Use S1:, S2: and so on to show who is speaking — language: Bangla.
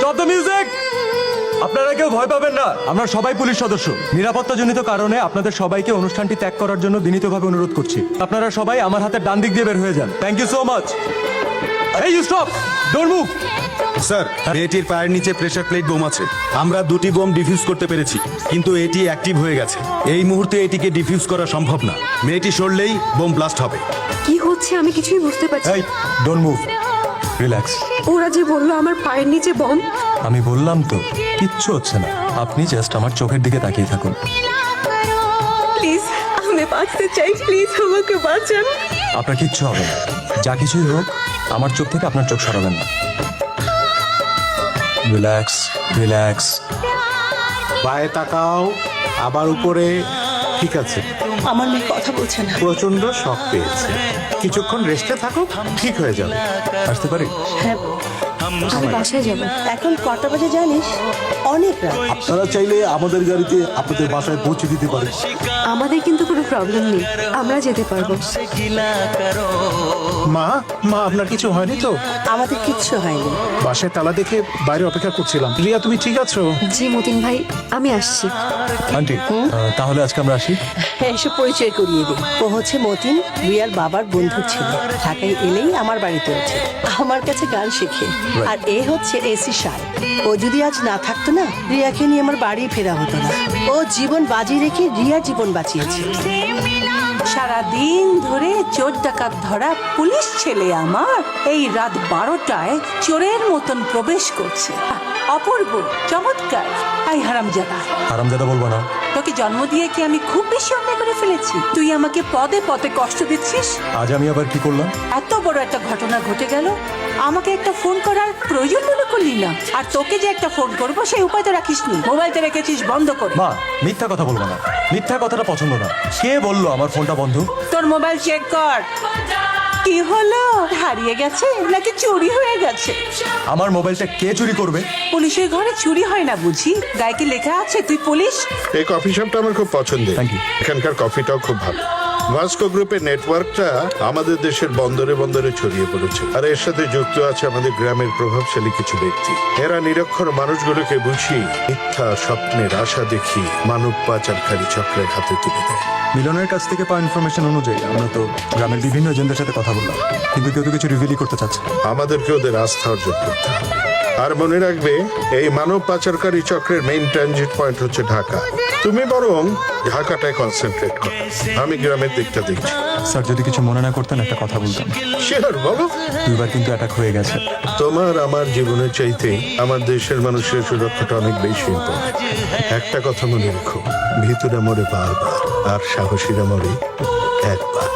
S1: Stop the music. আপনারা কেউ ভয় পাবেন না, আমরা সবাই পুলিশ সদস্য। নিরাপত্তাজনিত কারণে আপনাদের সবাইকে অনুষ্ঠানটি ত্যাগ করার জন্য বিনীতভাবে অনুরোধ করছি। আপনারা সবাই আমার হাতের ডান দিক দিয়ে বের হয়ে যান। Thank you so much. এই you stop, don't move.
S2: Sir, মেয়েটির পায়ের নিচে প্রেসার প্লেট বোম আছে। আমরা দুটি বোম ডিফিউজ করতে পেরেছি, কিন্তু এটি অ্যাক্টিভ হয়ে গেছে। এই মুহূর্তে এটিকে ডিফিউজ করা সম্ভব না। মেয়েটি সরলেই বোম ব্লাস্ট হবে।
S3: কি হচ্ছে আমি কিছুই বুঝতে পারছি
S1: এই ডোন্ট মুভ, রিল্যাক্স।
S3: ওরা যে বললো আমার পায়ের নিচে বম।
S1: আমি বললাম তো কিচ্ছু হচ্ছে না, আপনি জাস্ট আমার চোখের দিকে তাকিয়ে থাকুন।
S3: প্লিজ আমি বাঁচতে চাই, প্লিজ আমাকে বাঁচান।
S1: আপনার কিচ্ছু হবে না, যা কিছুই হোক আমার চোখ থেকে আপনার চোখ সরাবেন না। Relax relax.
S4: পায়ে তাকাও, আবার উপরে। ঠিক আছে,
S5: আমার মেয়ে কথা বলছে না।
S4: প্রচন্ড শক পেয়েছে, কিছুক্ষণ রেস্টে থাকো, ঠিক হয়ে যাবে।
S1: আসতে পারি?
S5: হ্যাঁ,
S3: আমি বাসায় যাব।
S5: এখন কটা বাজে জানিস? অনেক রাত।
S4: আপনারা চাইলে আমাদের গাড়িতে আপনাদের বাসায় পৌঁছে দিতে পারে।
S3: আমাদের কিন্তু কোনো প্রবলেম নেই, আমরা যেতে পারবো।
S4: মা, আপনার কিছু হয়নি তো?
S5: আমাদের কিচ্ছু হয়নি।
S4: বাসায় তালা দেখে বাইরে অপেক্ষা করছিলাম। রিয়া, তুমি ঠিক আছো?
S3: জি মতিন ভাই, আমি আসছি।
S1: আন্টি তাহলে আজকে আমরা আসি।
S5: হ্যাঁ, এসে পরিচয় করিয়ে দিই। ও হচ্ছে মতিন, রিয়ার বাবার বন্ধু ছিল। ঢাকায় এলেই আমার বাড়িতে ওঠে, আমার কাছে গান শেখে। আর এ হচ্ছে এসি সাল। ও যদি আজ না থাকতো না, রিয়াকে নিয়ে আমার বাড়ি ফেরা হতো না। ও জীবন বাজি রেখে রিয়ার জীবন বাঁচিয়েছে।
S6: সারাদিন ধরে চোর ডাকাত ধরা পুলিশ ছেলে আমার এই রাত 12টায় চোরের মতন প্রবেশ করছে। অপূর্ব, চমৎকার। আই হারামজাদা,
S1: আরামজাদা বলবো না।
S6: তোকে জন্ম দিয়ে কি আমি খুব বেশি অন্যায় করে ফেলেছি? তুই আমাকে পদে পদে কষ্ট দিচ্ছিস।
S1: আজ আমি আবার কি করলাম?
S6: এত বড় একটা ঘটনা ঘটে গেল, আমাকে একটা ফোন করার প্রয়োজন মনে করলি না। আর তোকে যে একটা ফোন করবো সেই উপায় তো রাখিসনি, মোবাইলটা রেখেছিস বন্ধ করে।
S1: মা, মিথ্যা কথা বলবো না, মিথ্যা কথাটা পছন্দ না। কে বললো আমার ফোনটা বন্ধ?
S6: তোর মোবাইল চেক কর। কি হলো, হারিয়ে গেছে নাকি চুরি হয়ে গেছে?
S1: আমার মোবাইলটা কে চুরি করবে?
S6: পুলিশের ঘরে চুরি হয় না বুঝি? গায়ে কি লেখা আছে তুই পুলিশ?
S7: এই কফি শপটা আমার খুব পছন্দের।
S1: Thank you.
S7: এখানকার কফিটাও খুব ভালো। ভাস্কো গ্রুপের নেটওয়ার্কটা আমাদের দেশের বন্দরে বন্দরে ছড়িয়ে পড়েছে, আর এর সাথে যুক্ত আছে আমাদের গ্রামের প্রভাবশালী কিছু ব্যক্তি। এরা নিরক্ষর মানুষগুলোকে বুঝিয়ে মিথ্যা স্বপ্নের আশা দেখি মানব পাচারকারী চক্রের হাতে তুলে দেয়।
S1: মিলনের কাছ থেকে পাওয়া ইনফরমেশন অনুযায়ী আমরা তো গ্রামের বিভিন্ন এজেন্টদের সাথে কথা বললাম, কিন্তু কেউ তো কিছু রিভিলই করতে চাচ্ছে না।
S7: আমাদেরকে ওদের আস্থা অর্জন করতে হবে। আর মনে রাখবে, এই মানব পাচারকারী চক্রের মেইন ট্রানজিট পয়েন্ট হচ্ছে ঢাকা। তুমি বরং ঢাকাটায় কনসেন্ট্রেট করো, আমি গ্রামের দিকটা দেখছি।
S1: স্যার, যদি কিছু মনে না করতেন একটা কথা বলতাম।
S7: শিওর, বলো।
S1: দুইবার কিন্তু অ্যাটাক হয়ে গেছে।
S7: তোমার আমার জীবনের চাইতে আমার দেশের মানুষের সুরক্ষাটা অনেক বেশি ইম্পর্টেন্ট। একটা কথা মনে রেখো, ভিতরে মরে বারবার, আর সাহসীরা মরে একবার।